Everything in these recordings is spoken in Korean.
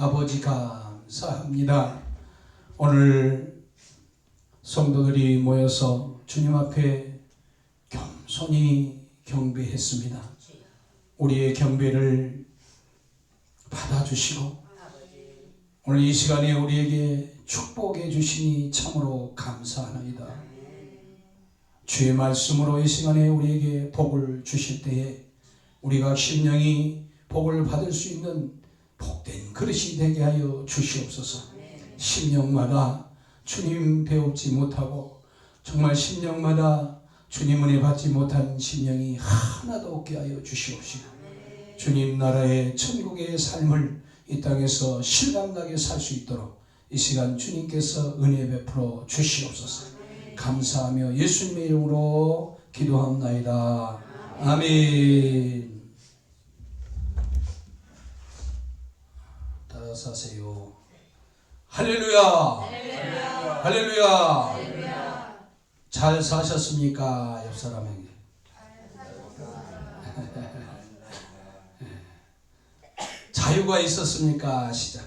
아버지 감사합니다. 오늘 성도들이 모여서 주님 앞에 겸손히 경배했습니다. 우리의 경배를 받아주시고 오늘 이 시간에 우리에게 축복해 주시니 참으로 감사하나이다. 주의 말씀으로 이 시간에 우리에게 복을 주실 때에 우리가 심령이 복을 받을 수 있는 복된 그릇이 되게 하여 주시옵소서. 심령마다 주님 배우지 못하고 정말 심령마다 주님 은혜 받지 못한 심령이 하나도 없게 하여 주시옵시고 주님 나라의 천국의 삶을 이 땅에서 실감나게 살 수 있도록 이 시간 주님께서 은혜 베풀어 주시옵소서. 감사하며 예수님의 이름으로 기도합나이다. 아멘. 따라서 하세요. 할렐루야. 할렐루야. 할렐루야. 할렐루야. 잘 사셨습니까? 옆 사람에게. 자유가 있었습니까? 시작.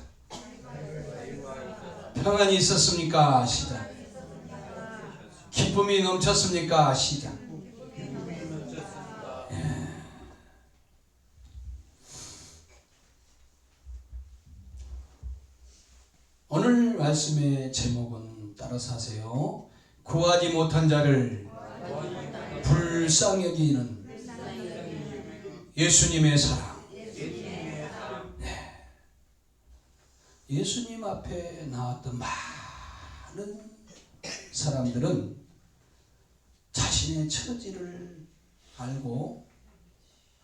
평안이 있었습니까? 시작. 기쁨이 넘쳤습니까? 시작. 오늘 말씀의 제목은 따라서 하세요. 구하지 못한 자를 불쌍히 여기는 예수님의 사랑. 예수님 앞에 나왔던 많은 사람들은 자신의 처지를 알고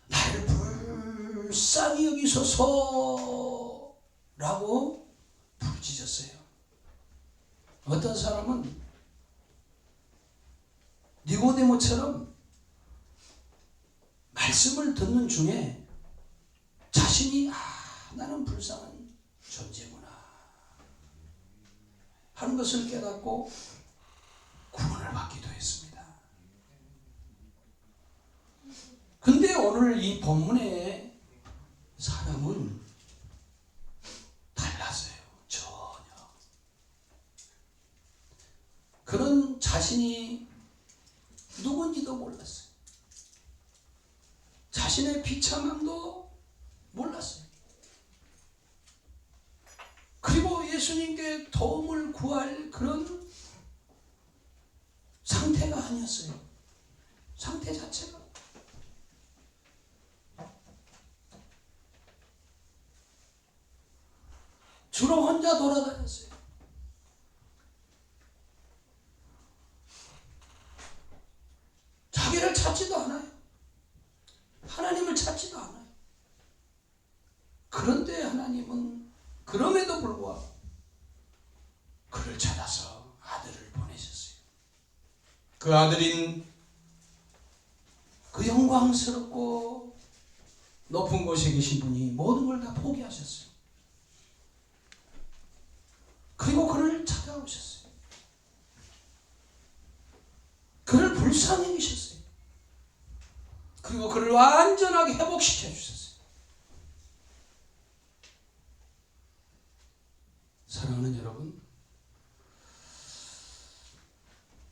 나를 불쌍히 여기소서 라고 부르짖었어요. 어떤 사람은 니고데모처럼 말씀을 듣는 중에 자신이 나는 불쌍한 존재구나 하는 것을 깨닫고 구원을 받기도 했습니다. 근데 오늘 이 본문의 사람은 달랐어요. 전혀. 그는 자신이 누군지도 몰랐어요. 자신의 비참함도 몰랐어요. 그리고 예수님께 도움을 구할 그런 상태가 아니었어요. 상태 자체가. 주로 혼자 돌아다녔어요. 자기를 찾지도 않아요. 하나님을 찾지도 않아요. 그런데 하나님은 그럼에도 불구하고 그를 찾아서 아들을 보내셨어요. 그 아들인 그 영광스럽고 높은 곳에 계신 분이 모든 걸 다 포기하셨어요. 그리고 그를 찾아오셨어요. 그를 불쌍히 여기셨어요. 그리고 그를 완전하게 회복시켜 주셨어요. 사랑하는 여러분,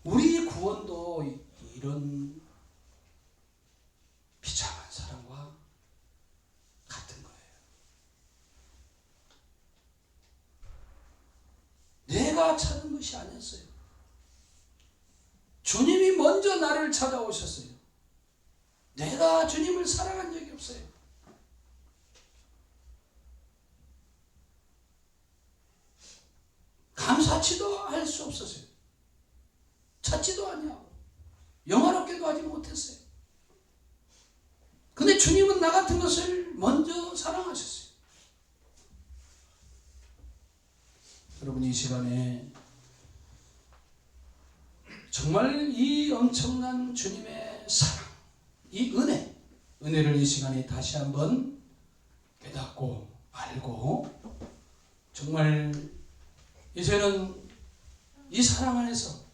우리 구원도 이런 비참한 사람과 같은 거예요. 내가 찾은 것이 아니었어요. 주님이 먼저 나를 찾아오셨어요. 내가 주님을 사랑한 적이 없어요. 감사치도 할 수 없었어요. 찾지도 아니하고 영화롭게도 하지 못했어요. 근데 주님은 나 같은 것을 먼저 사랑하셨어요. 여러분 이 시간에 정말 이 엄청난 주님의 사랑, 이 은혜를 이 시간에 다시 한번 깨닫고 알고 정말 이제는 이 사랑 안에서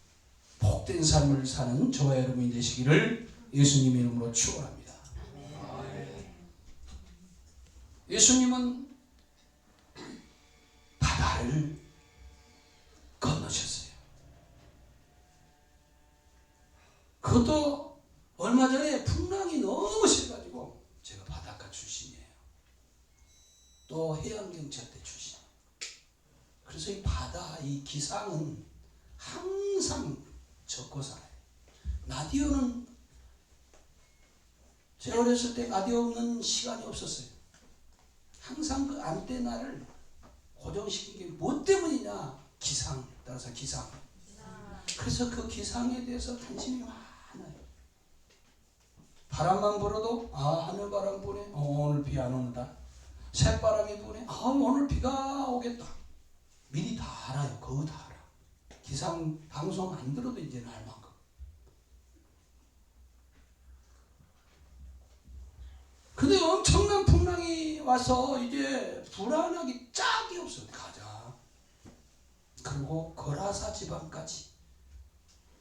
복된 삶을 사는 저와 여러분이 되시기를 예수님의 이름으로 축원합니다. 예수님은 바다를 건너셨어요. 그것도 얼마 전에 풍랑이 너무 심해가지고, 제가 바닷가 출신이에요. 또 해양경찰대 출신. 그래서 이 바다, 이 기상은 항상 적고 살아요. 라디오는 제가 어렸을 때 라디오 없는 시간이 없었어요. 항상 그 안테나를 고정시킨 게 뭐 때문이냐? 기상. 따라서 기상. 그래서 그 기상에 대해서 관심이 많아요. 바람만 불어도 하늘바람 부네. 오늘 비 안 온다. 새바람이 부네. 오늘 비가 오겠다. 미리 다 알아요. 그거 다 알아. 기상 방송 안 들어도 이제는 알 만큼. 근데 엄청난 풍랑이 와서 이제 불안하기 짝이 없어요. 가자. 그리고 거라사 지방까지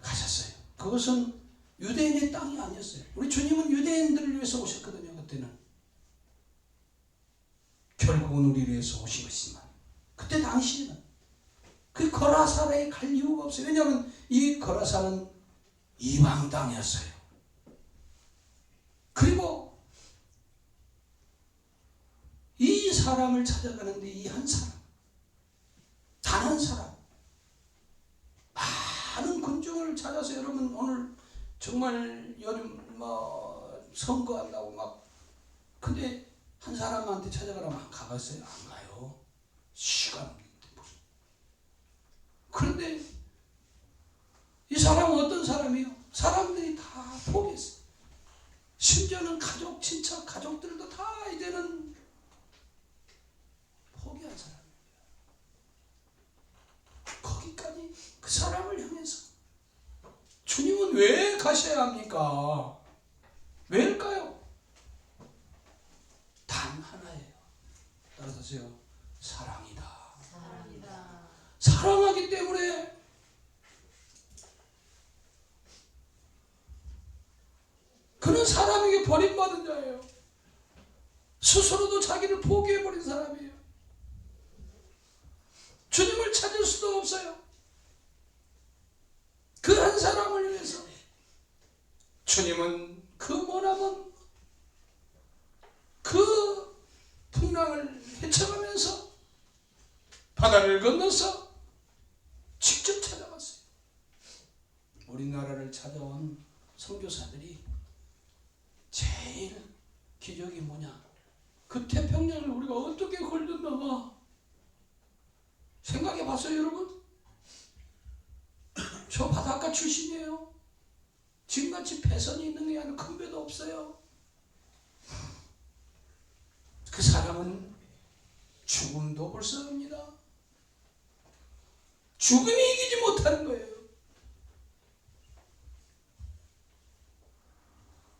가셨어요. 그것은 유대인의 땅이 아니었어요. 우리 주님은 유대인들을 위해서 오셨거든요. 그때는. 결국은 우리를 위해서 오신 것이지만, 그때 당시에는 그 거라사에 갈 이유가 없어요. 왜냐하면 이 거라사는 이방 땅이었어요. 그리고 이 사람을 찾아가는데, 이 한 사람, 단 한 사람, 많은 군중을 찾아서, 여러분 오늘 정말 요즘 선거한다고 막, 근데 한 사람한테 찾아가라면 가봤어요? 안 가요. 시간 없는데 무슨. 그런데 이 사람은 어떤 사람이에요? 사람들이 다 포기했어요. 심지어는 가족, 친척, 가족들도 다 이제는 포기한 사람이에요. 거기까지 그 사람을 향해서 주님은 왜 가셔야 합니까? 왜일까요? 단 하나예요. 따라서요. 사랑이다. 사랑하기 때문에. 그는 사람에게 버림받은 자예요. 스스로도 자기를 포기해버린 사람이에요. 주님을 찾을 수도 없어요. 그 한 사람을 위해서 주님은 그 머나먼 그 풍랑을 헤쳐가면서 바다를 건너서 직접 찾아갔어요. 우리나라를 찾아온 선교사들이 제일 기적이 뭐냐? 그 태평양을 우리가 어떻게 걸렸나? 생각해 봤어요, 여러분? 저 바닷가 출신이에요. 지금같이 배선이 있는 게 아니라 큰 배도 없어요. 그 사람은 죽음도 불쌍합니다. 죽음이 이기지 못하는 거예요.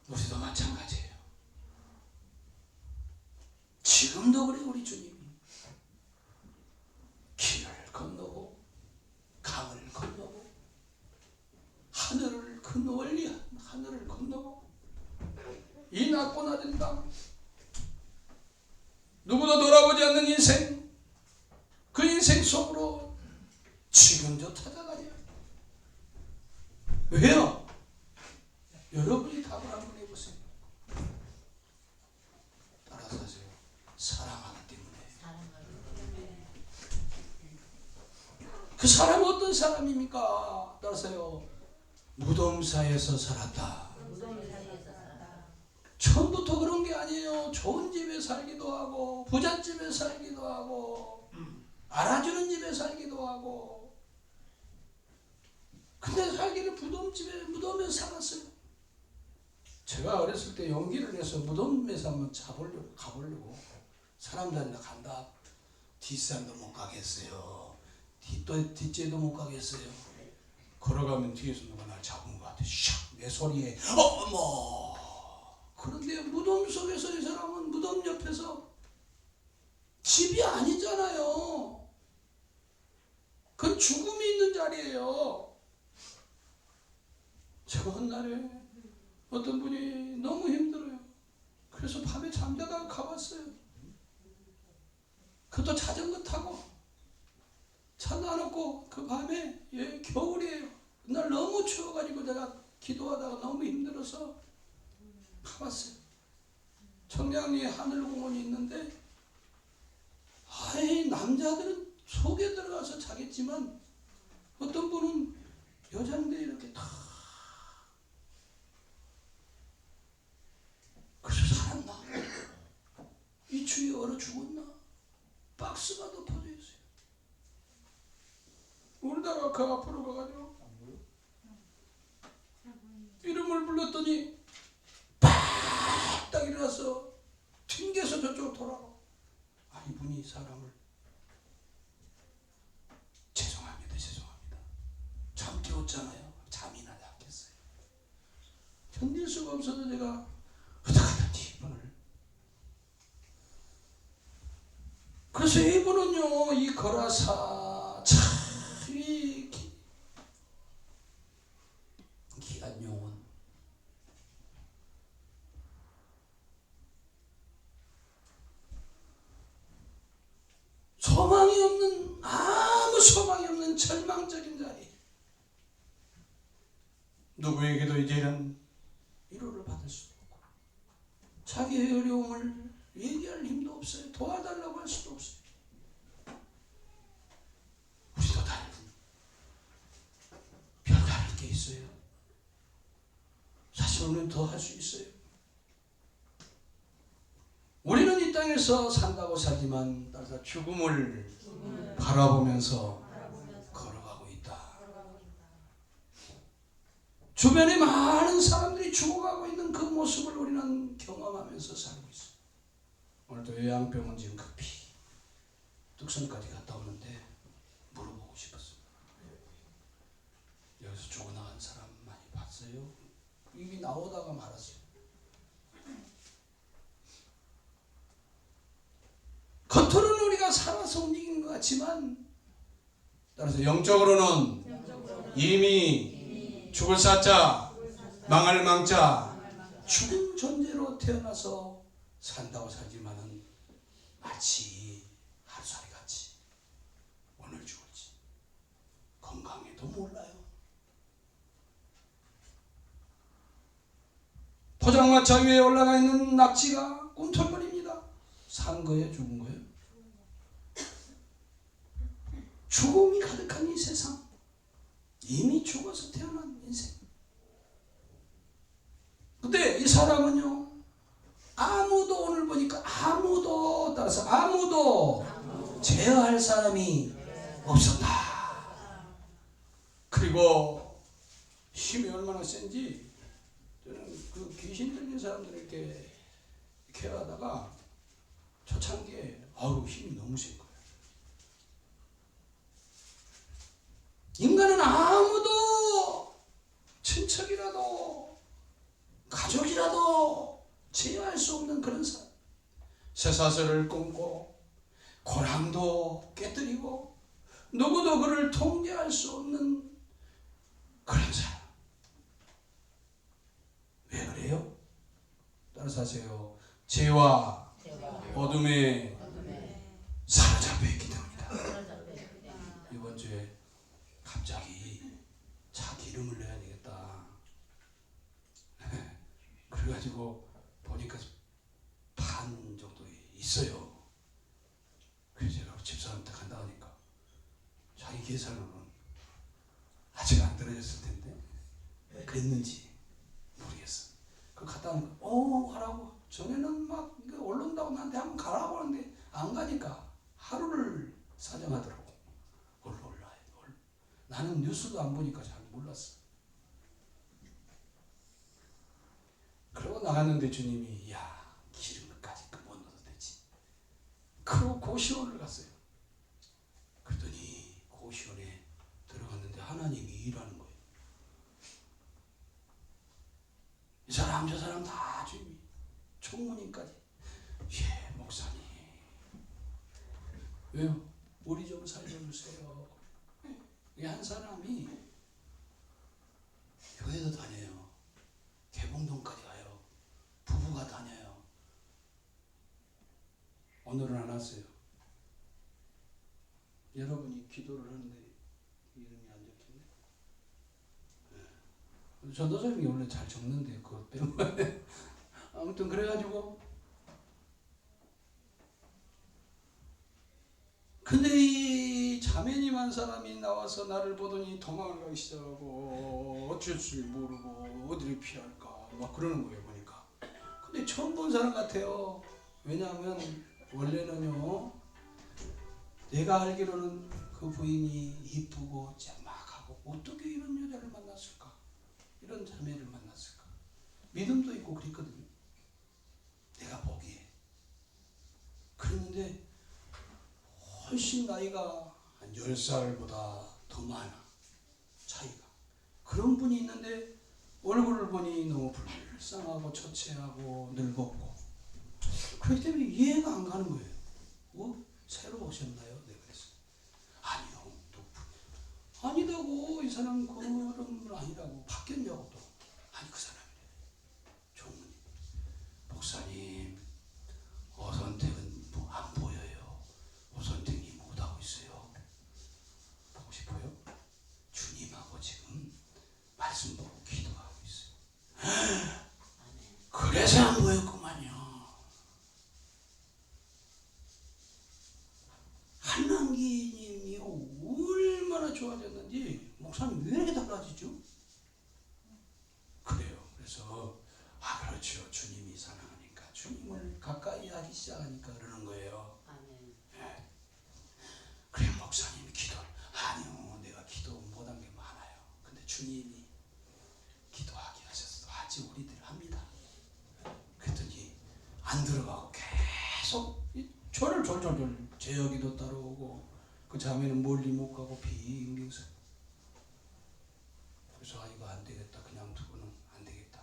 우리도 마찬가지예요. 지금도 그래. 우리 주님이 길을 건너고 강을 건너고 하늘을 그 멀리 하늘을 건너고 이 낮고 낮은 땅, 누구도 돌아보지 않는 인생, 그 인생 속으로 지금도 찾아가냐? 왜요? 여러분이 답을 한번 해보세요. 따라서 하세요. 사랑하기 때문에. 그 사람은 어떤 사람입니까? 따라서요. 무덤사에서 살았다. 처음부터 그런 게 아니에요. 좋은 집에 살기도 하고 부잣집에 살기도 하고 알아주는 집에 살기도 하고, 근데 살기를 무덤에 살았어요. 제가 어렸을 때 용기를 내서 무덤에서 한번 가보려고 사람들한테 간다. 뒷산도 못 가겠어요. 뒷재도 못 가겠어요. 걸어가면 뒤에서 누가 날 잡은 것 같아. 샥! 내 소리에 어머! 그런데 무덤 속에서 이 사람은 무덤 옆에서, 집이 아니잖아요. 그건 죽음이 있는 자리예요. 제가 한 날에 어떤 분이 너무 힘들어요. 그래서 밤에 잠자다가 가봤어요. 그것도 자전거 타고. 가갖고 그 밤에 겨울이에요. 날 너무 추워가지고 내가 기도하다가 너무 힘들어서 가봤어요. 청량리에 하늘공원이 있는데 남자들은 속에 들어가서 자겠지만 어떤 분은 여자인데 이렇게 다 그래서 살았나? 이 추위에 얼어 죽었나? 박스가 덮어져 있어요. 울다가 그 앞으로 가가지고 이름을 불렀더니 딱 일어나서 튕겨서 저쪽으로 돌아가. 이분이 사람을 죄송합니다. 잠 깨웠잖아요. 잠이 나지 않겠어요. 견딜 수가 없어서 제가 어떡하든지 이분을. 그래서 이분은요, 이 거라사 참 귀한 영혼. 소망이 없는, 아무 소망이 없는 절망적인 자리. 누구에게도 이제는 위로를 받을 수도 없고 자기의 어려움을 얘기할 힘도 없어요. 도와달라고 할 수도 없어요. 우리도 별다를 게 있어요. 사실 우리는 더 할 수 있어요. 우리는 이 땅에서 산다고 살지만 따라서 죽음을 바라보면서 걸어가고 있다. 주변에 많은 사람들이 죽어가고 있는 그 모습을 우리는 경험하면서 살고 있어요. 오늘도 요양병원 지금 급히 뚝섬까지 갔다 오는데 물어보고 싶었어요. 여기서 죽어나간 사람 많이 봤어요? 이미 나오다가 말았어요. 겉으로는 우리가 살아서 움직이는 것 같지만 따라서 영적으로는 이미 죽을 사자, 망할 망자, 죽은 존재로 태어나서 산다고 살지만은 마치 하루살이 같이 오늘 죽을지 건강해도 몰라요. 포장마차 위에 올라가 있는 낙지가 꿈틀거립니다. 산 거예요? 죽은 거예요? 죽음이 가득한 이 세상, 이미 죽어서 태어난 인생. 근데 이 사람은요, 아무도 오늘 보니까 따라서 아무도 제어할 사람이 없었다. 그리고 힘이 얼마나 센지 저는 그 귀신 들린 사람들 이렇게 케어하다가 초창기에 힘이 너무 센 거예요. 인간은 아무도 친척이라도 가족이라도 제어할 수 없는 그런 사람. 쇠사슬을 끊고 고랑도 깨뜨리고 누구도 그를 통제할 수 없는 그런 사람. 왜 그래요? 따라서 하세요. 죄와 어둠에 사로잡혀 있기 때문이다. 이번 주에 갑자기 차 기름을 내야 되겠다. 그래가지고 보니까 반 정도 있어요. 그래서 제가 집사람한테 간다 하니까 자기 계산으로는 아직 안 떨어졌을 텐데 그랬는지 모르겠어. 그 갔다 오니까 하라고. 전에는 막 올라온다고 나한테 한번 가라고 하는데 안 가니까 하루를 사정하더라고. 올라요. 나는 뉴스도 안 보니까 잘 몰랐어. 그러고 나갔는데 주님이 기름까지 못 넣어도 되지. 그러고 고시원을 갔어요. 그랬더니 고시원에 들어갔는데 하나님이 일하는 거예요. 이 사람 저 사람 다 주님이 총무님까지. 목사님 왜요? 우리 좀 살려주세요. 한 사람이 교회도 다녀요. 개봉동까지 가요. 부부가 다녀요. 오늘은 안 왔어요. 여러분이 기도를 하는데 이름이 안 적혔네. 전도사님이 원래 잘 적는데 그것 때문에 아무튼 그래가지고 근데 이 자매님 한 사람이 나와서 나를 보더니 도망을 가기 시작하고 어쩔 줄 모르고 어디를 피할까 막 그러는 거예요 보니까. 근데 처음 본 사람 같아요. 왜냐하면 원래는요 내가 알기로는 그 부인이 이쁘고 짱막하고 어떻게 이런 여자를 만났을까, 이런 자매를 만났을까, 믿음도 있고 그랬거든요 내가 보기에. 그랬는데 훨씬 나이가 한 10살보다 더 많아 차이가. 그런 분이 있는데 얼굴을 보니 너무 불쌍하고 처체하고 늙었고, 그렇기 때문에 이해가 안 가는 거예요. 새로 오셨나요? 내가 그랬어요. 아니요. 아니다고, 이 사람 그런 분 아니라고. 바뀌었냐고 또. 아니 그 사람이래. 종문이. 목사님 어선택은 안 보여요. 어선택이 못하고 있어요. 보고 싶어요? 주님하고 지금 말씀 보고 기도하고 있어요. 그래서 안 보였구만요. 한남기님이 얼마나 좋아졌는지 목사님 왜 이렇게 달라지죠? 그래요. 그래서 그렇죠. 주님이 사랑하니까 주님을 가까이 하기 시작하니까 그러는 거예요. 네. 그래 목사님 기도. 아니요 내가 기도 못한 게 많아요. 근데 주님이 기도하게 하셔서 아직 우리들 합니다. 그랬더니 안 들어가고 계속 저를 졸졸졸 제 여기도 따라오고, 그 자매는 멀리 못 가고 빙빙서. 그래서 이거 안 되겠다. 그냥 두고는 안 되겠다.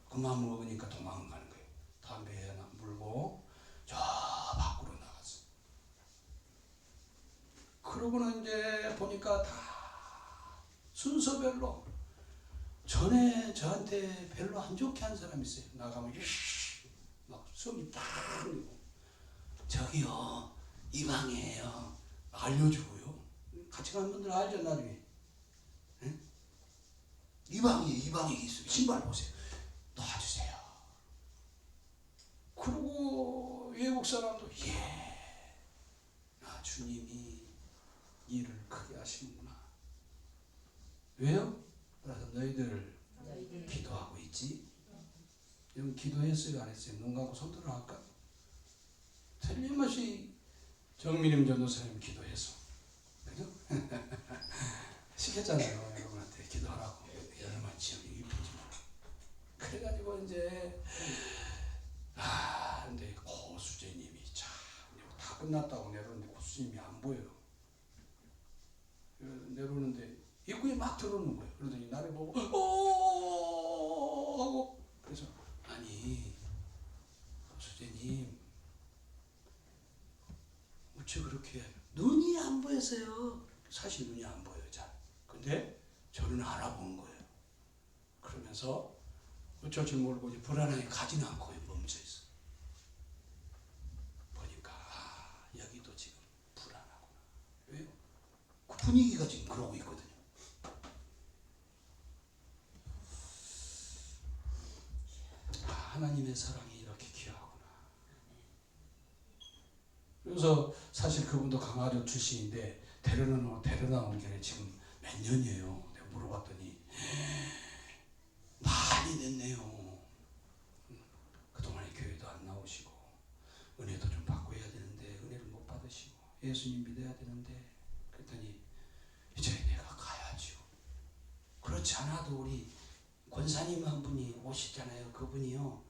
그만 먹으니까 도망가는 거예요. 담배 하나 물고 저 밖으로 나갔어. 그러고는 이제 보니까 다 순서별로 전에 저한테 별로 안 좋게 한 사람이 있어요. 나가면 막 숨이 딱 흘리고, 저기요 이 방이에요 알려주고요. 같이 가는 분들 알죠 나중에. 응? 이 방이 있어요. 신발 보세요. 놔주세요. 그리고 외국 사람도 주님이 일을 크게 하시는구나. 왜요? 그래서 너희들 기도하고 있지? 여러분 기도했어요 안 했어요? 눈 감고 손 들어 할까? 틀림없이 정민임 전도사님 기도해서, 그죠? 시켰잖아요 여러분한테 기도하라고. 여러분 지금 이쁘지 마. 그래가지고 이제 근데 고수재님이 참 다 끝났다고 내려오는데 고수재님이 안 보여요. 내려오는데 입구에 막 들어오는 거예요. 그러더니 나를 보고 하고, 그래서 아니 고수재님 어째 그렇게 눈이 안 보여서요. 사실 눈이 안 보여요 잘. 근데 저는 알아본 거예요. 그러면서 어쩔 줄 모르고 이제 불안하게 가지는 않고 멈춰 있어. 보니까 여기도 지금 불안하구나. 왜요? 그 분위기가 지금 그러고 있거든요. 하나님의 사랑이 이렇게 귀하구나. 그래서 사실 그분도 강화도 출신인데 데려나온 게 지금 몇 년이에요. 내가 물어봤더니 많이 됐네요. 그동안에 교회도 안 나오시고 은혜도 좀 받고 해야 되는데 은혜를 못 받으시고 예수님 믿어야 되는데, 그랬더니 이제 내가 가야죠. 그렇지 않아도 우리 권사님 한 분이 오시잖아요. 그분이요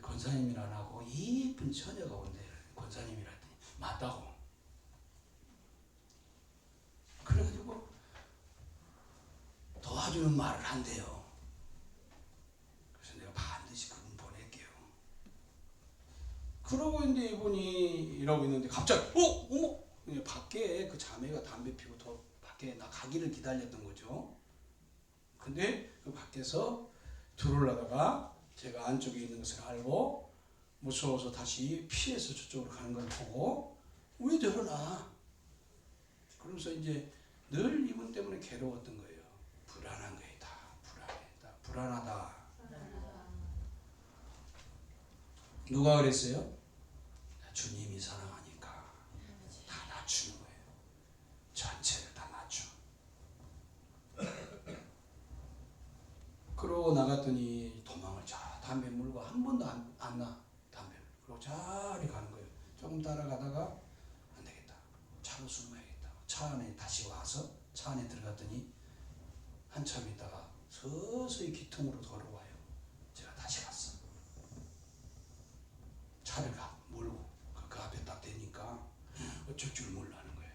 권사님이라 안 하고 이쁜 처녀가 온대. 권사님이라 했더니 맞다고. 그래가지고 도와주는 말을 한대요. 그래서 내가 반드시 그분 보낼게요. 그러고 이제 이분이 일하고 있는데 갑자기 어머 밖에 그 자매가 담배 피고 더 밖에 나 가기를 기다렸던 거죠. 근데 그 밖에서 들어오려다가 제가 안쪽에 있는 것을 알고 무서워서 다시 피해서 저쪽으로 가는 걸 보고 왜 저러나, 그러면서 이제 늘 이분 때문에 괴로웠던 거예요. 불안한 거예요. 다 불안하다. 누가 그랬어요? 주님이 사랑하니까 다 낮추는 거예요. 전체를 다 낮춰. 그러고 나갔더니 도망을 담배 물고 한 번도 안 나. 담배 그러고 저리 가는 거예요. 조금 따라가다가 안 되겠다. 차로 숨어야겠다. 차 안에 다시 와서 차 안에 들어갔더니 한참 있다가 서서히 기통으로 걸어와요. 제가 다시 갔어. 차를 몰고 그 앞에 딱 대니까 어쩔 줄 몰라는 거예요.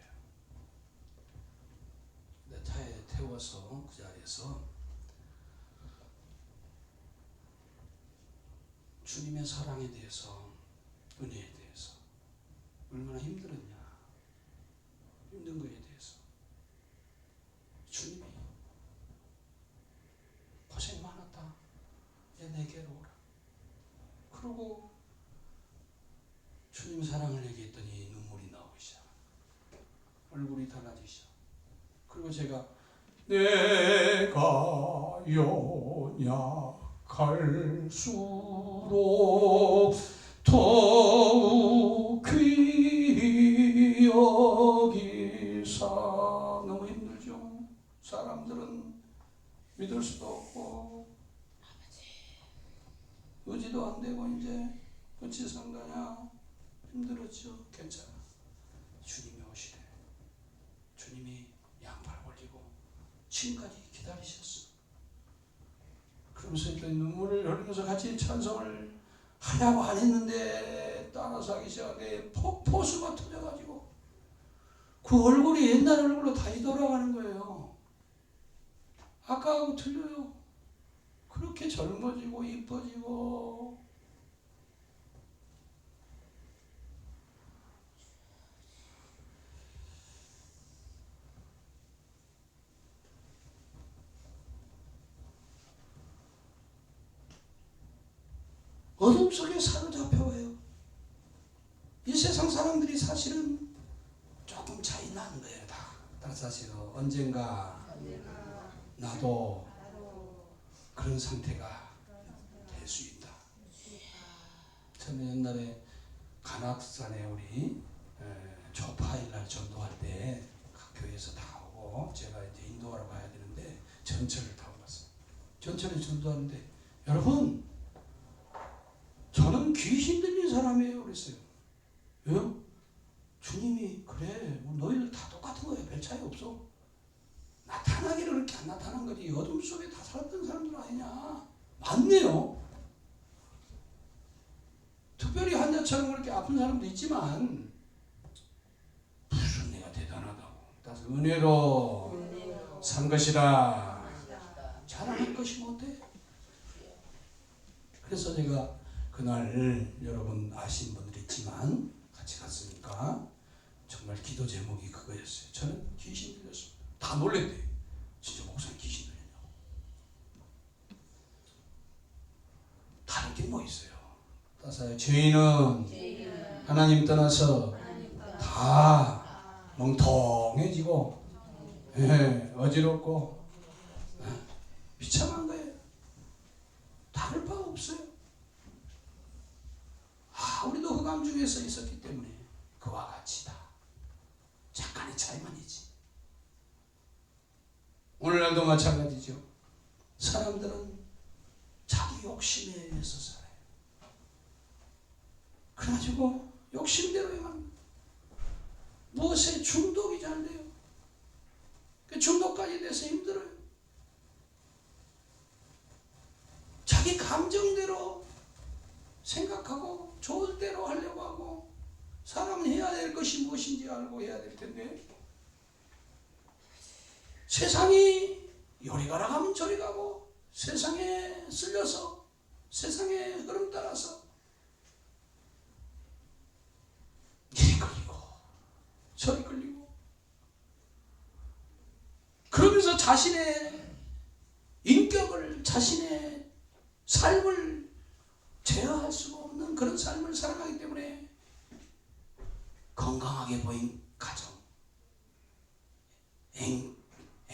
근데 차에 태워서 그 자리에서 주님의 사랑에 대해서, 은혜에 대해서 얼마나 힘들었냐, 힘든 거에 대해서 주님이 고생 많았다, 이제 내게로 오라. 그러고 주님 사랑을 얘기했더니 눈물이 나오기 시작, 얼굴이 달라지기 시작. 그리고 제가 내가 연약할수록 더욱 귀히 여기사. 너무 힘들죠. 사람들은 믿을 수도 없고 의지도 안 되고 이제 어찌 산다냐, 힘들었죠. 괜찮아. 주님이 오시래. 주님이 양팔 올리고 지금까지 기다리셨어. 그러면서 일단 눈물을 흘리면서 같이 찬송을 하려고 안 했는데 따라서 하기 시작하게 폭포수가 터져가지고 그 얼굴이 옛날 얼굴로 다시 돌아가는 거예요. 아까하고 틀려요. 그렇게 젊어지고 이뻐지고. 어둠 속에 사로잡혀와요. 이 세상 사람들이 사실은 조금 차이 나는 거예요. 다 사실은 언젠가 나도 그런 상태가 될 수 있다. 저는 옛날에 간악산에 우리 초파일날 전도할 때 각 교회에서 다 오고 제가 이제 인도하러 가야 되는데 전철을 타고 갔어요. 전철에 전도하는데 여러분, 저는 귀신 들린 사람이에요. 그랬어요. 왜요? 주님이 그래, 너희들 다 똑같은 거야. 별 차이 없어. 나타나기를 그렇게 안 나타난 거지. 어둠 속에 다 살았던 사람들 아니냐. 맞네요. 특별히 환자처럼 그렇게 아픈 사람도 있지만 무슨 내가 대단하다고. 따라서 은혜로 산 것이라 자랑할 것이 못해. 그래서 제가 그날 여러분 아시는 분들 있지만 같이 갔으니까 정말 기도 제목이 그거였어요. 저는 귀신 들렸습니다. 다 놀랬대요. 진짜 목사님 귀신 들렸냐고. 다른 게 뭐 있어요? 따라서 죄인은 하나님 떠나서 다 멍텅해지고 어지럽고 비참한 거예요. 다를 바가 없어요. 우리도 흑암 중에서 있었기 때문에 그와 같이다. 잠깐의 차이만이지. 오늘날도 마찬가지죠. 사람들은 자기 욕심에 의해서 살아요. 그래가지고 욕심대로 행합니다. 무엇에 중독이 잘 돼요. 그 중독까지 돼서 힘들어요. 자기 감정대로 생각하고 좋을 대로 하려고 하고, 사람은 해야 될 것이 무엇인지 알고 해야 될 텐데 세상이 요리 가라 하면 저리 가고, 세상에 쓸려서 세상의 흐름 따라서 이리 끌리고 저리 끌리고, 그러면서 자신의 인격을, 자신의 삶을 제어할 수가 없는 그런 삶을 살아가기 때문에 건강하게 보인 가정,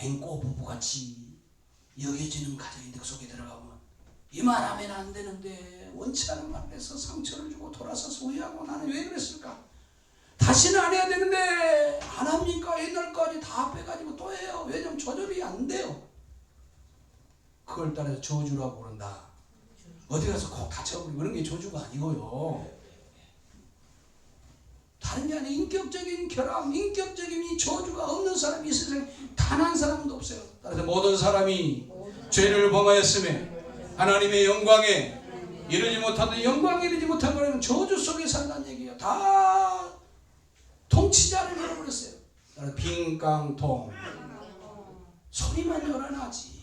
앵꼬 부부같이 여겨지는 가정이 그 속에 들어가면 이만하면 안 되는데 원치 않은 말을 해서 상처를 주고 돌아서서 후회하고 나는 왜 그랬을까? 다시는 안 해야 되는데 안 합니까? 옛날까지 다 빼가지고 또 해요. 왜냐면 조절이 안 돼요. 그걸 따라서 저주라고 그런다. 어디 가서 콕 다쳐버리고 그런 게 저주가 아니고요. 다른 게 아니라 인격적인 결함, 인격적인 이 저주가 없는 사람이 이 세상에 단 한 사람도 없어요. 따라서 모든 사람이 죄를 범하였음에 하나님의 영광에 이르지 못하던 영광에 이르지 못한 거는 저주 속에 산다는 얘기예요. 다 통치자를 잃어버렸어요. 따라서 빈깡통 소리만 요란하지.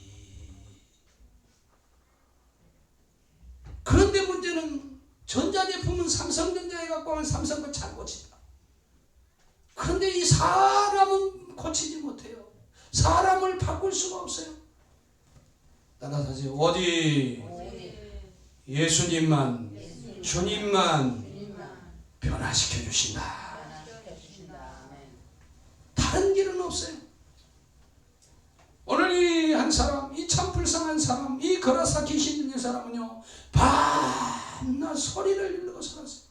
그런데 문제는 전자제품은 삼성전자에 갖고 오면 삼성 거 잘 고친다. 그런데 이 사람은 고치지 못해요. 사람을 바꿀 수가 없어요. 따라서 오직 예수님만, 주님만 변화시켜 주신다. 다른 길은 없어요. 오늘 이 한 사람, 이 참 불쌍한 사람, 이 거라사 귀신 들린 사람은요, 밤낮 소리를 지르고 살았어요.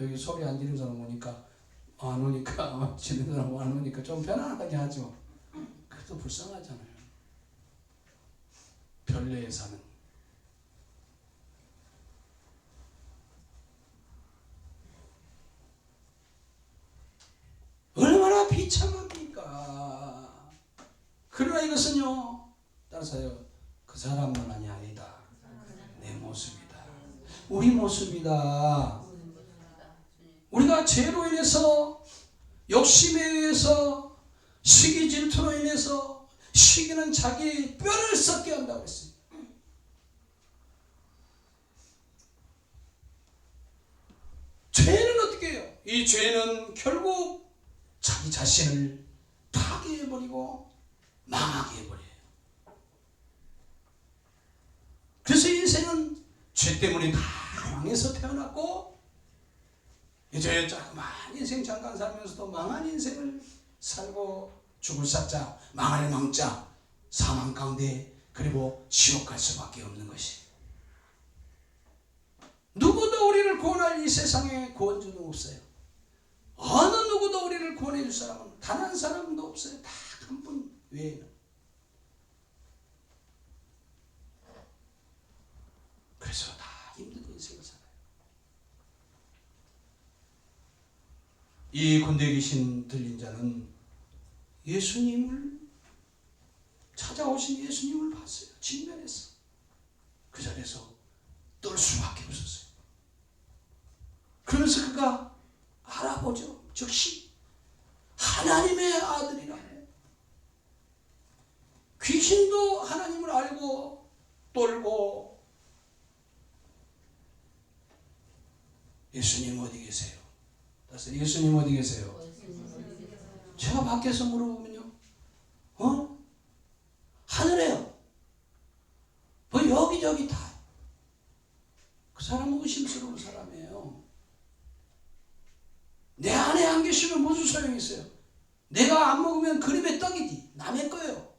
여기 소리 안 지르는 사람 오니까, 안 오니까, 지르는 사람 안 오니까 좀 편안하게 하죠. 그래도 불쌍하잖아요. 별내에 사는. 얼마나 비참합니까? 그러나 이것은요, 따라서요, 그 사람만이 아니다. 내 모습이다. 우리 모습이다. 우리가 죄로 인해서, 욕심에 의해서, 시기 질투로 인해서, 시기는 자기 뼈를 썩게 한다고 했어요. 죄는 어떻게 해요? 이 죄는 결국 자기 자신을 파괴해버리고 망하게 해버려요. 그래서 인생은 죄 때문에 다 망해서 태어났고, 이제 조그만 인생 잠깐 살면서도 망한 인생을 살고 죽을 삭자, 망할 망자, 사망 가운데 그리고 지옥 갈 수밖에 없는 것이. 누구도 우리를 구원할 이 세상에 구원주도 없어요. 어느 누구도 우리를 구원해 줄 사람은 단 한 사람도 없어요. 딱 한 분 외에는. 그래서 다 힘든 인생을 살아요. 이 군대 귀신 들린 자는 예수님을 찾아오신 예수님을 봤어요. 직면했어. 그 자리에서 떨 수밖에 없었어요. 그러면서 그가 알아보죠. 즉시 하나님의 아들이라. 귀신도 하나님을 알고 떨고, 예수님 어디 계세요? 그래서 예수님 어디 계세요? 제가 밖에서 물어보면요, 하늘에요. 뭐 여기저기 다. 그 사람은 의심스러운 사람이에요. 내 안에 안 계시면 무슨 소용이 있어요? 내가 안 먹으면 그림의 떡이지. 남의 거예요.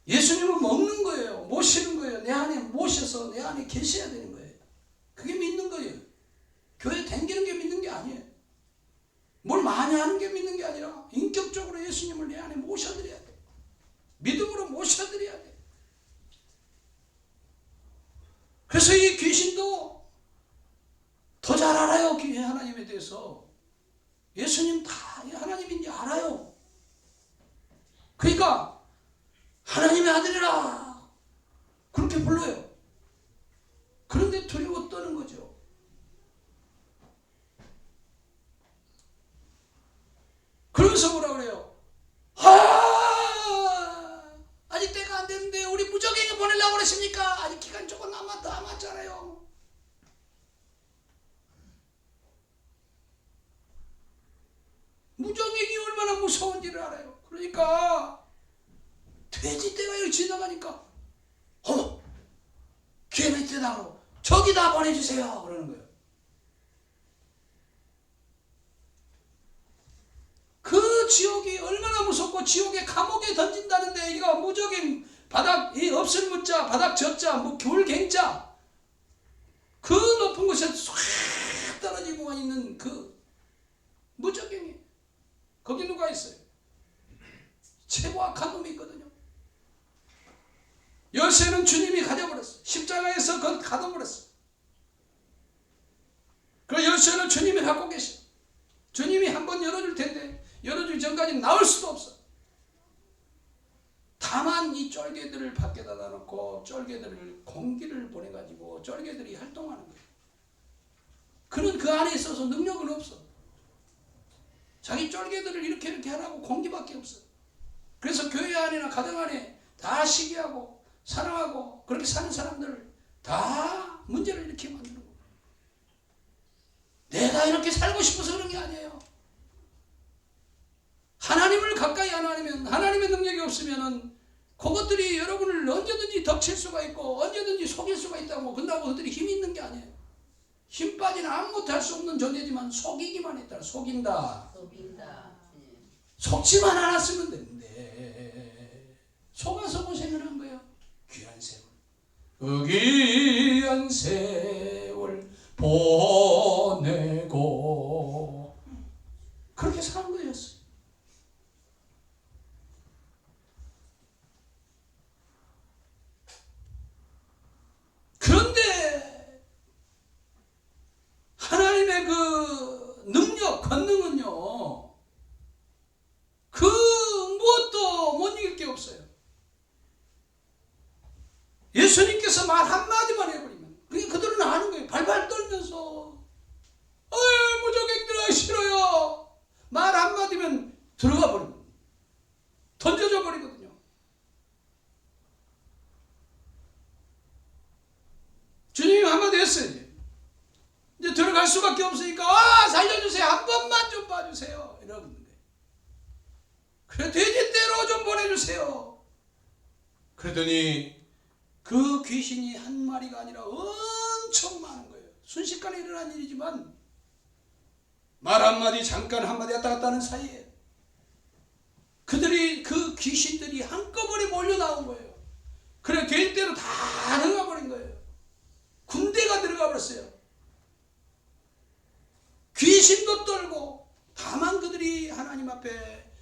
예수님은 먹는 거예요. 모시는 거예요. 내 안에 모셔서 내 안에 계셔야 되는 거예요. 그게 믿는 거예요. 교회 댕기는 게 믿는 게 아니에요. 뭘 많이 하는 게 믿는 게 아니라 인격적으로 예수님을 내 안에 모셔드려야 돼. 믿음으로 모셔드려야 돼. 그래서 이 귀신도 더 잘 알아요. 하나님에 대해서. 예수님 다 하나님인지 알아요. 그러니까 하나님의 아들이라 그렇게 불러요. 그런데 두려워 떠는 거죠. 그러면서 뭐라 그래요? 아직 때가 안 됐는데 우리 무적에게 보내려고 그러십니까? 아직 기간 조금 남았잖아요. 무적에게 얼마나 무서운지를 알아요. 그러니까 돼지 떼가 여기 지나가니까 어머 귀에 떼다고 저기다 보내주세요 그러는 거예요. 그 그 지옥이 얼마나 무섭고 지옥의 감옥에 던진다는데 이거 무적인 바닥 이 없을 무자 바닥 저자 뭐 귤갱자 그 높은 곳에 쏙 떨어지고 있는 그 무적행이 거기 누가 있어요? 최고 악한 놈이 있거든요. 열쇠는 주님이 가져버렸어. 십자가에서 그걸 가둬버렸어. 그 열쇠는 주님이 갖고 계셔. 주님이 한번 열어줄 텐데 열어주기 전까지 나올 수도 없어. 다만 이 쫄개들을 밖에다 놔놓고 쫄개들을 공기를 보내가지고 쫄개들이 활동하는 거예요. 그는 그 안에 있어서 능력은 없어. 자기 쫄개들을 이렇게 하라고 공기밖에 없어. 그래서 교회 안이나 가정 안에 다 시기하고 사랑하고 그렇게 사는 사람들을 다 문제를 일으키게 만드는 거예요. 내가 이렇게 살고 싶어서 그런 게 아니에요. 하나님을 가까이 안 하면 하나님의 능력이 없으면은 그것들이 여러분을 언제든지 덮칠 수가 있고 언제든지 속일 수가 있다고. 근다고 그들이 힘 있는 게 아니에요. 힘 빠진 아무것도 할 수 없는 존재지만 속이기만 했다. 속인다. 속지만 않았으면 되는데 속아서 고생을 한 거예요. 귀한 세월 그 귀한 세월 보내고 그렇게 사는 거였어요. 그런데 하나님의 그 능력, 권능은요 그 무엇도 못 이길 게 없어요. 예수님께서 말 한마디만 해버리면 그게 그들은 아는 거예요. 발발 떨면서 무적행들아 싫어요. 말 한마디면 들어가 버립니다. 던져져 버리거든요. 주님이 한마디 했어요. 이제 들어갈 수밖에 없으니까 살려주세요. 한 번만 좀 봐주세요. 이러는 거예요. 그래 돼지떼로 좀 보내주세요. 그러더니 그 귀신이 한 마리가 아니라 엄청 많은 거예요. 순식간에 일어난 일이지만 말 한마디 잠깐 한마디 왔다 갔다 하는 사이에 그들이 그 귀신들이 한꺼번에 몰려 나온 거예요. 그래 돼지떼로 다 들어가 버린 거예요. 군대가 들어가 버렸어요. 귀신도 떨고 다만 그들이 하나님 앞에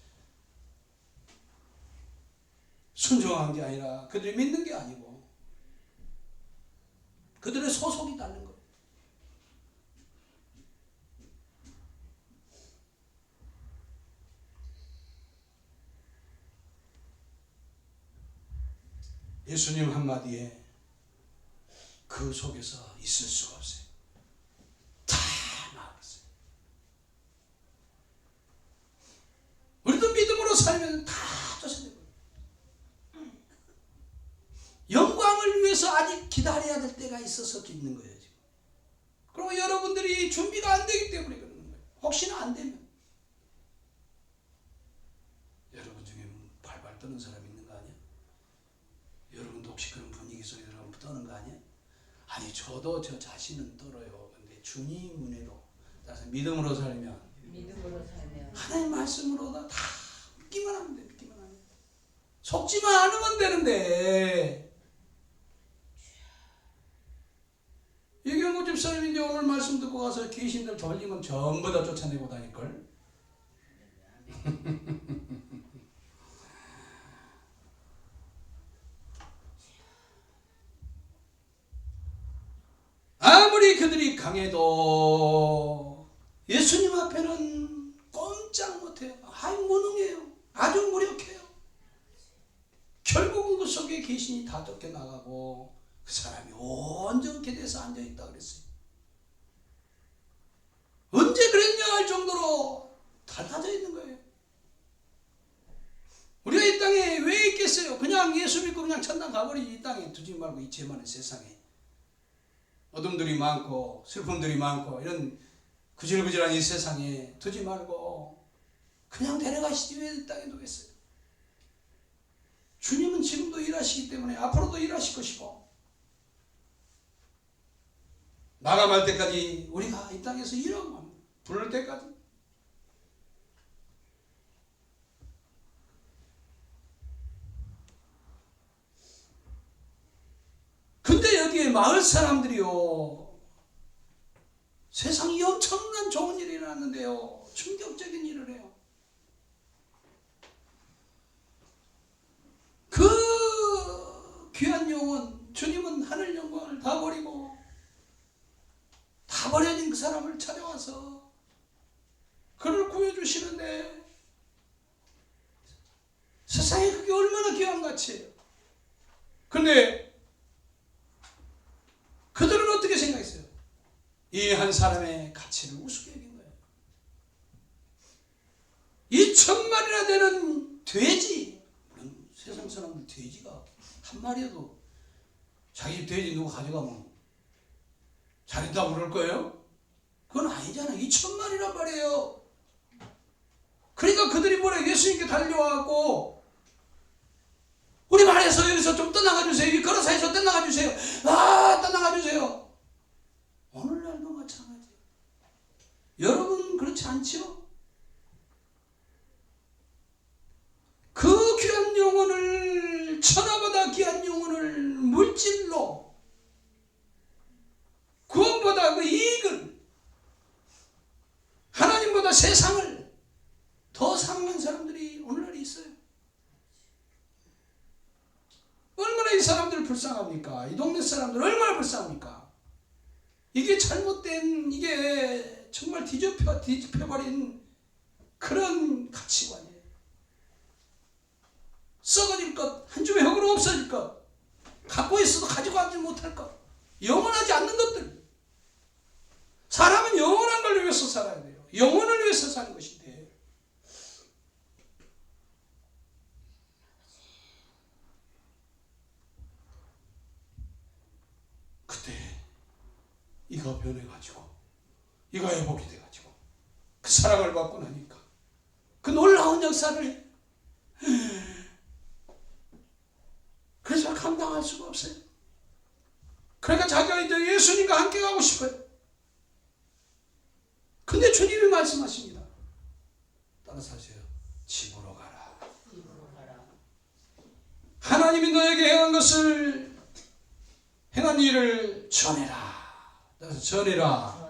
순종한 게 아니라 그들이 믿는 게 아니고 그들의 소속이 닳는 거예요. 예수님 한마디에 그 속에서 있을 수가 없어요. 다 나갔어요. 우리도 믿음으로 살면 다 쫓아내고 영광을 위해서 아직 기다려야 될 때가 있어서 있는 거예요. 지금. 그리고 여러분들이 준비가 안 되기 때문에 그러는 거예요. 혹시나 안 되면 여러분 중에 발발 떠는 사람 있는 거 아니야? 여러분도 혹시 그런 분위기 속에 들어가면 떠는 거 아니야? 아니 저도 저 자신은 떨어요. 근데 주님 은혜로 따라서 믿음으로 살면 하나님 말씀으로 다 믿기만 하면 돼. 믿기만 하면 속지만 않으면 되는데 이경구 집사님이 이제 오늘 말씀 듣고 가서 귀신들 졸리면 전부 다 쫓아내고 다닐걸. 아무리 그들이 강해도 예수님 앞에는 꼼짝 못해요. 무능해요. 아주 무력해요. 결국은 그 속에 귀신이 다 쫓겨나가고 그 사람이 온전케 돼서 앉아있다 그랬어요. 언제 그랬냐 할 정도로 달라져 있는 거예요. 우리가 이 땅에 왜 있겠어요? 그냥 예수 믿고 그냥 천당 가버리지. 이 땅에 두지 말고 이 죄 많은 세상에 어둠들이 많고 슬픔들이 많고 이런 구질구질한 이 세상에 두지 말고 그냥 데려가시지 왜 이 땅에 두겠어요? 주님은 지금도 일하시기 때문에 앞으로도 일하실 것이고 마감할 때까지 우리가 이 땅에서 일하고 합니다. 부를 때까지. 마을 사람들이요, 세상에 엄청난 좋은 일이 일어났는데요, 충격적인 일을 해요. 그 귀한 영혼, 주님은 하늘 영광을 다 버리고 다 버려진 그 사람을 찾아와서 그를 구해주시는데, 세상에 그게 얼마나 귀한 가치예요. 그런데 그들은 어떻게 생각했어요? 이 한 사람의 가치를 우습게 여긴 거예요. 2,000마리나 되는 돼지, 세상 사람들 돼지가 한 마리여도 자기 집 돼지 누구 가져가면 잘했다고 그럴 거예요? 그건 아니잖아요. 2,000마리란 말이에요. 그러니까 그들이 뭐래, 예수님께 달려와갖고 우리 말에서 여기서 좀 떠나가 주세요. 이 걸어사에서 떠나가 주세요. 떠나가 주세요. 오늘날도 마찬가지예요. 여러분 그렇지 않죠? 그 귀한 영혼을, 천하보다 귀한 영혼을 물질로, 구원보다 그 이익을, 하나님보다 세상을 더 사랑하는 사람들이 오늘날 있어요. 얼마나 이 사람들 불쌍합니까? 이 동네 사람들 얼마나 불쌍합니까? 이게 잘못된, 이게 정말 뒤집혀버린 그런 가치관이에요. 썩어질 것, 한 줌의 흙으로 없어질 것, 갖고 있어도 가지고 가지 못할 것, 영원하지 않는 것들. 사람은 영원한 걸 위해서 살아야 돼요. 영혼을 위해서 사는 것인데, 그때 이가 변해가지고, 이가 회복이 돼가지고 그 사랑을 받고 나니까 그 놀라운 역사를, 그래서 감당할 수가 없어요. 그러니까 자기가 이제 예수님과 함께 가고 싶어요. 근데 주님이 말씀하십니다. 따라서 하세요. 집으로 가라. 하나님이 너에게 행한 것을, 행한 일을 전해라. 따라서 전해라.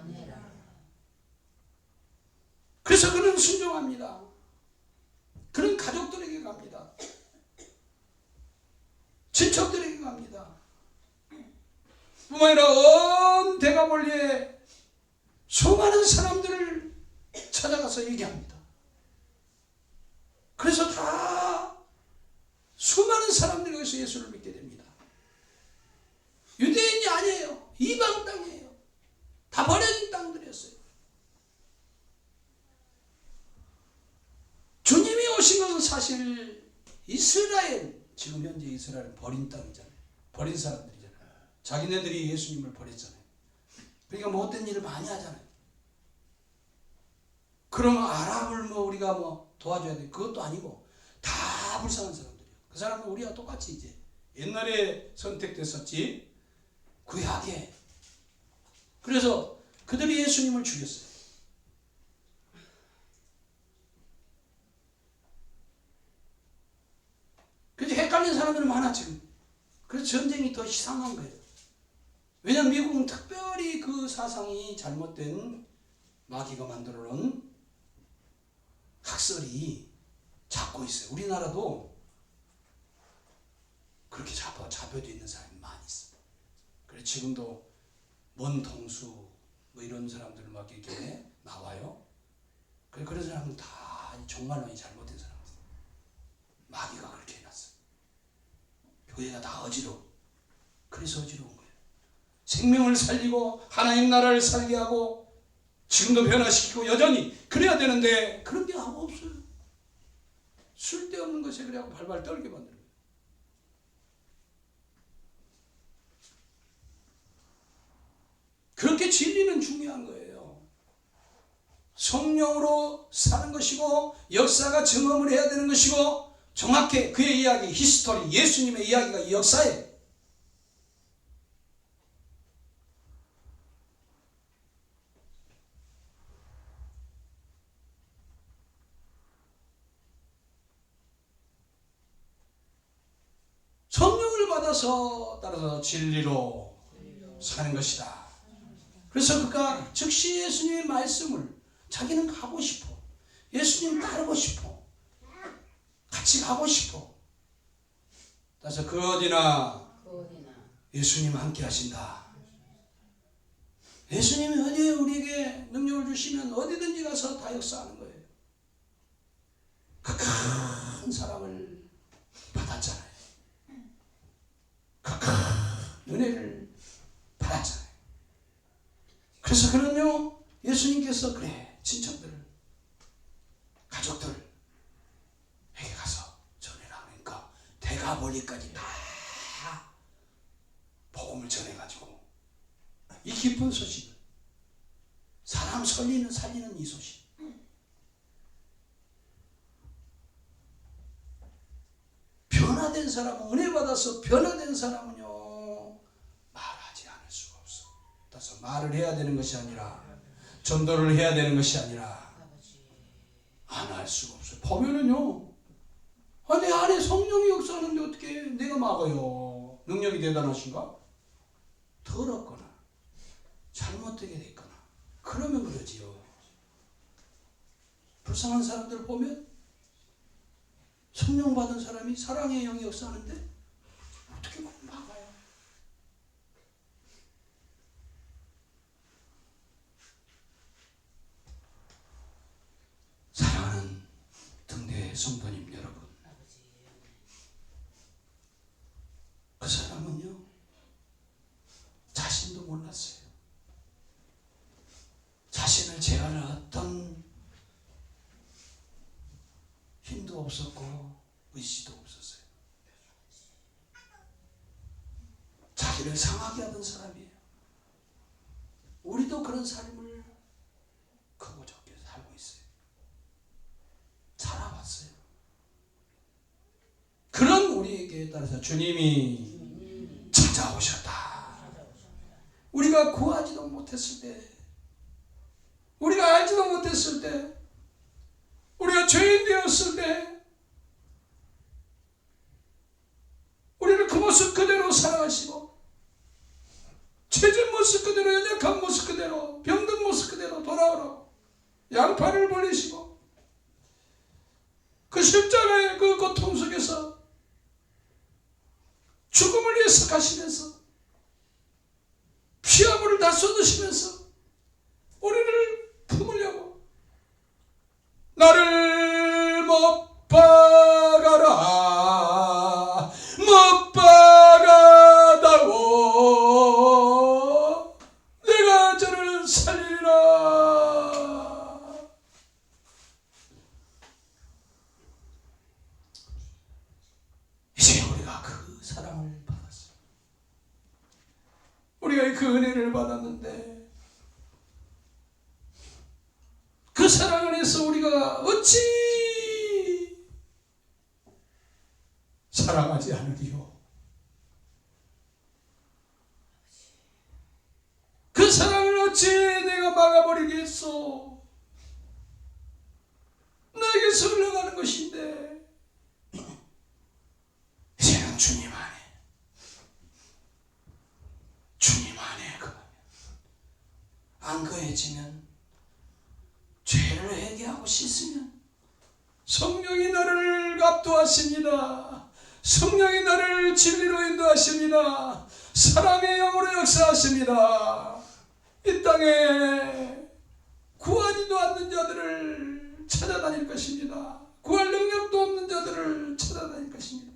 그래서 그는 순종합니다. 그는 가족들에게 갑니다. 친척들에게 갑니다. 뿐만 아니라 온 대가볼리에 수많은 사람들을 찾아가서 얘기합니다. 그래서 다 수많은 사람들이 여기서 예수를 믿게 됩니다. 유대인이 아니에요. 이방 땅이에요. 다 버려진 땅들이었어요. 주님이 오신 것은 사실 이스라엘, 지금 현재 이스라엘은 버린 땅이잖아요. 버린 사람들이잖아요. 자기네들이 예수님을 버렸잖아요. 그러니까 못된 일을 많이 하잖아요. 그러면 아랍을 우리가 도와줘야 돼. 그것도 아니고 다 불쌍한 사람들이에요. 그 사람은 우리와 똑같이 이제 옛날에 선택됐었지, 구약에. 그래서 그들이 예수님을 죽였어요. 그래서 헷갈린 사람들이 많아 지금. 그래서 전쟁이 더 희상한 거예요. 왜냐하면 미국은 특별히 그 사상이 잘못된, 마귀가 만들어 놓은 학설이 잡고 있어요. 우리나라도 그렇게 잡혀져 있는 사람이 많이 있어요. 그래서 지금도 먼 동수 이런 사람들 막 이렇게 나와요. 그런 사람은 다 정말로 잘못된 사람이에요. 마귀가 그렇게 해놨어요. 교회가 다 어지러워. 그래서 어지러운 거예요. 생명을 살리고 하나님 나라를 살게 하고 지금도 변화시키고 여전히 그래야 되는데 그런 게 아무 없어요. 쓸데없는 것에 그래갖고 발발 떨게 만드는 거예요. 그렇게 진리는 중요한 거예요. 성령으로 사는 것이고 역사가 증언을 해야 되는 것이고, 정확히 그의 이야기, 히스토리, 예수님의 이야기가 이 역사예요. 성령을 받아서, 따라서 진리로 사는 것이다. 그래서 그가 즉시 예수님의 말씀을 자기는 가고 싶어. 예수님 따르고 싶어. 같이 가고 싶어. 그래서 그 어디나 예수님 함께 하신다. 예수님이 어디에 우리에게 능력을 주시면 어디든지 가서 다 역사하는 거예요. 그 큰 사랑을 받았잖아요. 그 큰 은혜를 받았잖아요. 그래서 그는요, 예수님께서 그래, 친척들, 가족들에게 가서 전해라. 그러니까 대가벌리까지 다 복음을 전해가지고 이 기쁜 소식, 사람 살리는 이 소식, 변화된 사람은, 은혜 받아서 변화된 사람은요 말하지 않을 수가 없어. 그래서 말을 해야 되는 것이 아니라, 전도를 해야 되는 것이 아니라 안 할 수가 없어요. 보면은요, 내 안에 성령이 역사하는데 어떻게 내가 막아요? 능력이 대단하신가? 더럽거나 잘못되게 됐거나 그러면 그러지요. 불쌍한 사람들 보면 성령 받은 사람이 사랑의 영이 역사하는데 어떻게 그걸 막아요? 사랑하는 등대 성도님 여러분, 그 사람은요 자신도 몰랐어요. 자신을 제어할 어떤 힘도 없었고 의지도 없었어요. 자기를 상하게 하던 사람이에요. 우리도 그런 삶을 크고 적게 살고 있어요. 살아왔어요. 그런 우리에게 따라서 주님이 찾아오셨다. 우리가 구하지도 못했을 때, 우리가 알지도 못했을 때, 우리가 죄인 되었을 때 우리를 그 모습 그대로 사랑하시고, 죄진 모습 그대로, 연약한 모습 그대로, 병든 모습 그대로 돌아오라고 양팔을 벌리시고, 그 십자가의 그 고통 속에서 죽음을 위해서 가시면서 피아물을 다 쏟으시면서 우리를 품으려고, 나를 못 박아라, 못 박아다오, 내가 저를 살리라. 이제 우리가 그 사랑을 받았어요. 우리가 그 은혜를 받았는데, 그 사랑 안에서 우리가 어찌 사랑하지 않으리요? 그 사랑을 어찌 내가 막아버리겠소? 나에게서 흘러가는 것인데, 이제는 주님 안에 거하면, 안 거해지면, 죄를 회개하고 씻으면 성령이 나를 압도하십니다. 성령이 나를 진리로 인도하십니다. 사랑의 영으로 역사하십니다. 이 땅에 구하지도 않는 자들을 찾아다닐 것입니다. 구할 능력도 없는 자들을 찾아다닐 것입니다.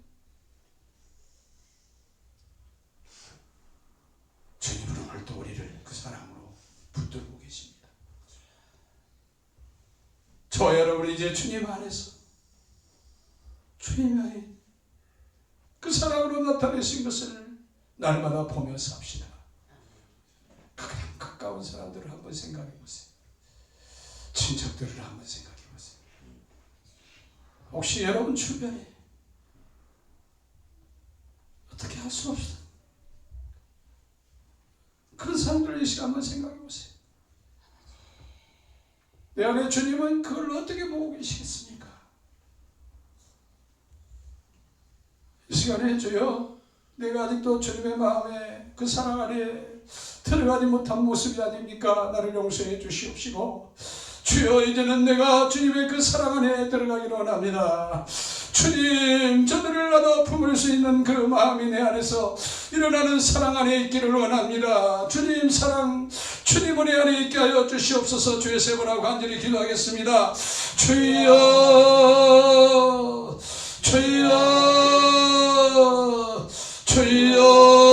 주님은 오늘도 우리를 그 사랑으로 붙들고 계십니다. 저 여러분, 이제 주님 안에서, 주님 안에 그 사랑으로 나타내신 것을 날마다 보며 삽시다. 가장 가까운 사람들을 한번 생각해 보세요. 친척들을 한번 생각해 보세요. 혹시 여러분 주변에 어떻게 할 수 없어? 그런 사람들을 이 시간 한번 생각해 보세요. 내 안에 주님은 그걸 어떻게 보고 계시겠습니까? 이 시간에 주여, 내가 아직도 주님의 마음에 그 사랑 안에 들어가지 못한 모습이 아닙니까? 나를 용서해 주시옵시고 주여 이제는 내가 주님의 그 사랑 안에 들어가기를 원합니다. 주님 저들을 나도 품을 수 있는 그 마음이 내 안에서 일어나는 사랑 안에 있기를 원합니다. 주님 사랑 주님 은혜 안에 있게 하여 주시옵소서. 주의 세 번하고 간절히 기도하겠습니다. 주여 주여 주여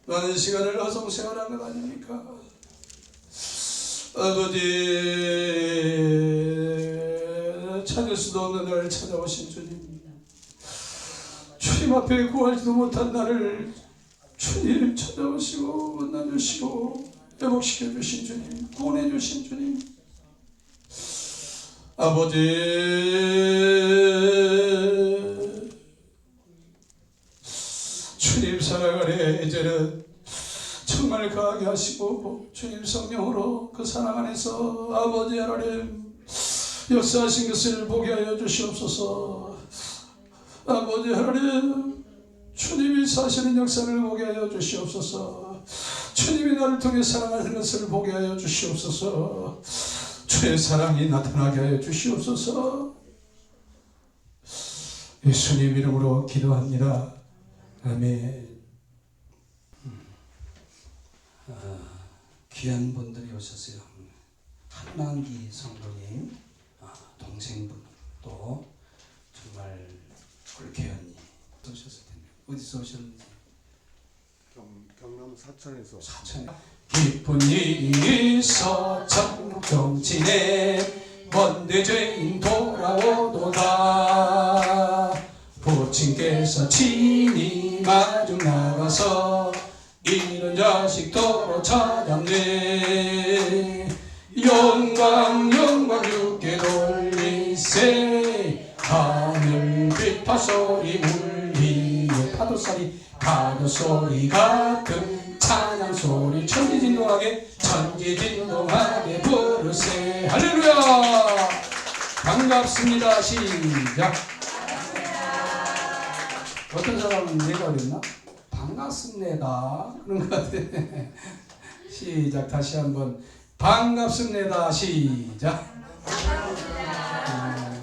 많은 시간을 어성생활한 것 아닙니까? 아버지 찾을 수도 없는 나를 찾아오신 주님, 주님 앞에 구하지도 못한 나를 주님 찾아오시고 만나주시고 회복시켜 주신 주님, 구원해 주신 주님, 아버지 주님 사랑 안에 이제는 정말 강하게 하시고 주님 성령으로 그 사랑 안에서 아버지 하나님 역사하신 것을 보게 하여 주시옵소서. 아버지 하나님 주님이 사시는 역사를 보게 하여 주시옵소서. 주님이 나를 통해 사랑하는 것을 보게 하여 주시옵소서. 주의 사랑이 나타나게 하여 주시옵소서. 예수님 이름으로 기도합니다. 아멘. 귀한 분들이 오셨어요. 한남기 성도님, 동생분, 또 정말 불쾌언니 오셨을 텐데 어디서 오셨는지? 경남 사천에서. 사천. 기쁜 일이 있어 정치네 먼데 죄인 돌아오도다. 부친께서 친히 마중 나가서 이런 자식 도로 찾았네. 영광 주께 돌리세. 하늘빛 파소리 울리네. 파도소리 파도소리 같은 찬양소리 천지진동하게 부르세. 할렐루야. 반갑습니다. 시작. 어떤 사람은 내가 그랬나? 반갑습니다. 그런 것 같아. 시작. 다시 한번 반갑습니다. 시작.